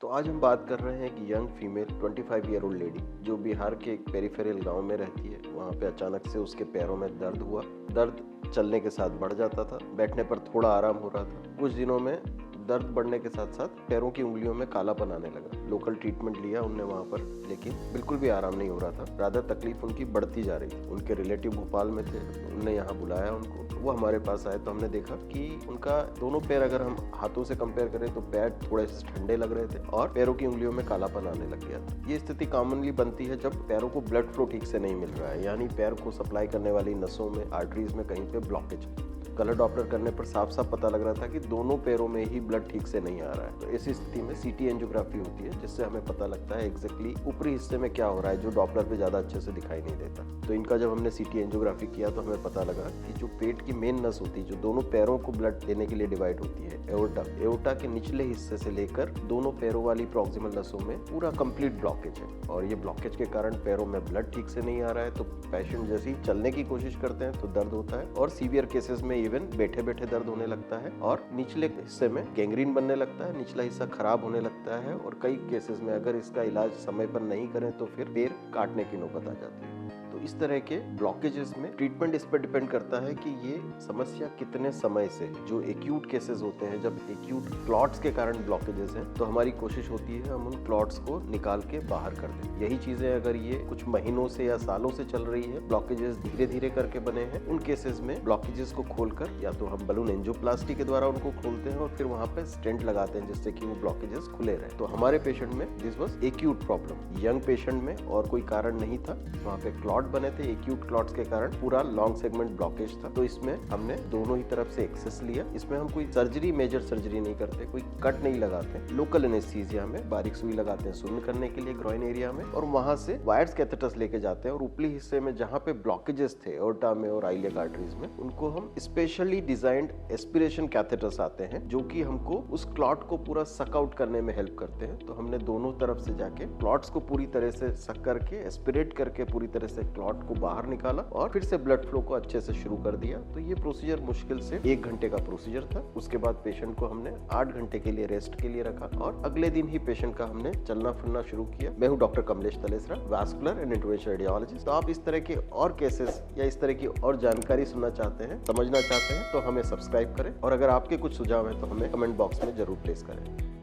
तो आज हम बात कर रहे हैं कि young female 25 year old lady जो बिहार के एक पेरिफेरल गांव में रहती है, वहां पे अचानक से उसके पैरों में दर्द हुआ। दर्द चलने के साथ बढ़ जाता था, बैठने पर थोड़ा आराम हो रहा था। कुछ दिनों में दर्द बढ़ने के साथ साथ पैरों की उंगलियों में कालापन आने लगा। लोकल ट्रीटमेंट लिया उनने वहां पर, लेकिन बिल्कुल भी आराम नहीं हो रहा था। रादर तकलीफ उनकी बढ़ती जा रही थी। उनके रिलेटिव भोपाल में थे, उनने यहाँ बुलाया उनको। वो हमारे पास आए तो हमने देखा कि उनका दोनों पैर, अगर हम हाथों से कंपेयर करें तो पैर थोड़े से ठंडे लग रहे थे और पैरों की उंगलियों में कालापन आने लग गया था। ये स्थिति कॉमनली बनती है जब पैरों को ब्लड फ्लो ठीक से नहीं मिल रहा है, यानी पैर को सप्लाई करने वाली नसों में, आर्टरीज में कहीं पे ब्लॉकेज है। कलर डॉप्लर करने पर साफ साफ पता लग रहा था कि दोनों पैरों में ही ब्लड ठीक से नहीं आ रहा है। तो ऐसी स्थिति में सीटी एंजियोग्राफी होती है, जिससे हमें पता लगता है एग्जैक्टली ऊपरी हिस्से में क्या हो रहा है, जो डॉप्लर पे ज्यादा अच्छे से दिखाई नहीं देता। तो इनका जब हमने सीटी एंजियोग्राफी किया तो हमें पता लगा कि जो पेट की मेन नस होती है, जो दोनों पैरों को ब्लड देने के लिए डिवाइड होती है, एओर्टा के निचले हिस्से से लेकर दोनों पैरों वाली प्रॉक्सिमल नसों में पूरा कंप्लीट ब्लॉकेज है। और ये ब्लॉकेज के कारण पैरों में ब्लड ठीक से नहीं आ रहा है। तो पेशेंट जैसे ही चलने की कोशिश करते हैं तो दर्द होता है, और सीवियर केसेस में इवन बैठे बैठे दर्द होने लगता है, और निचले हिस्से में गैंग्रीन बनने लगता है, निचला हिस्सा खराब होने लगता है। और कई केसेस में अगर इसका इलाज समय पर नहीं करें तो फिर पैर काटने की नौबत आ जाती है। तो इस तरह के ब्लॉकेजेस में ट्रीटमेंट इस पर डिपेंड करता है कि ये समस्या कितने समय से, जो एक्यूट केसेस होते हैं, जब एक्यूट क्लॉट्स के कारण ब्लॉकेजेस हैं, तो हमारी कोशिश होती है हम उन क्लॉट्स को निकाल के बाहर कर दें। यही चीजें अगर ये कुछ महीनों से या सालों से चल रही है, ब्लॉकेजेस धीरे धीरे करके बने हैं, उन केसेस में ब्लॉकेजेस को खोलकर या तो हम बलून एंजियोप्लास्टी के द्वारा उनको खोलते हैं और फिर वहां पे स्टेंट लगाते हैं, जिससे कि वो ब्लॉकेजेस खुले रहे। तो हमारे पेशेंट में this was acute problem, young patient में, और कोई कारण नहीं था। वहाँ पे क्लॉट बने थे, एक्यूट क्लॉट्स के कारण पूरा लॉन्ग सेगमेंट ब्लॉकेज था। तो इसमें हमने दोनों ही तरफ से एक्सेस लिया। इसमें हम कोई सर्जरी, मेजर सर्जरी नहीं करते, कोई कट नहीं लगाते। लोकल एनेस्थीसिया में बारीक सुई लगाते हैं शून्य करने के लिए ग्रॉइन एरिया में, और वहां से वायर्स कैथेटर्स लेके जाते हैं, और ऊपरी हिस्से में जहाँ पे ब्लॉकेजेस थे एओर्टा में और आइलियक आर्टरीज में, उनको हम स्पेशली डिजाइंड एस्पिरेशन कैथेटर्स आते हैं, जो कि हमको उस क्लॉट को पूरा सक आउट करने में हेल्प करते हैं। तो हमने दोनों तरफ से जाके क्लॉट्स को पूरी तरह से सक करके, एस्पिरेट करके पूरी तरह से क्लॉट को बाहर निकाला और फिर से ब्लड फ्लो को अच्छे से शुरू कर दिया। तो ये प्रोसीजर मुश्किल से 1 घंटे का प्रोसीजर था। उसके बाद पेशेंट को हमने 8 घंटे के लिए रेस्ट के लिए रखा, और अगले दिन ही पेशेंट का हमने चलना फिरना शुरू किया। मैं हूँ doctor Kamlesh Talesara, vascular and interventional radiologist. तो आप इस तरह के और केसेस या इस तरह की और जानकारी सुनना चाहते हैं, समझना चाहते हैं, तो हमें सब्सक्राइब करें, और अगर आपके कुछ सुझाव हैं तो हमें कमेंट बॉक्स में जरूर प्लेस करें।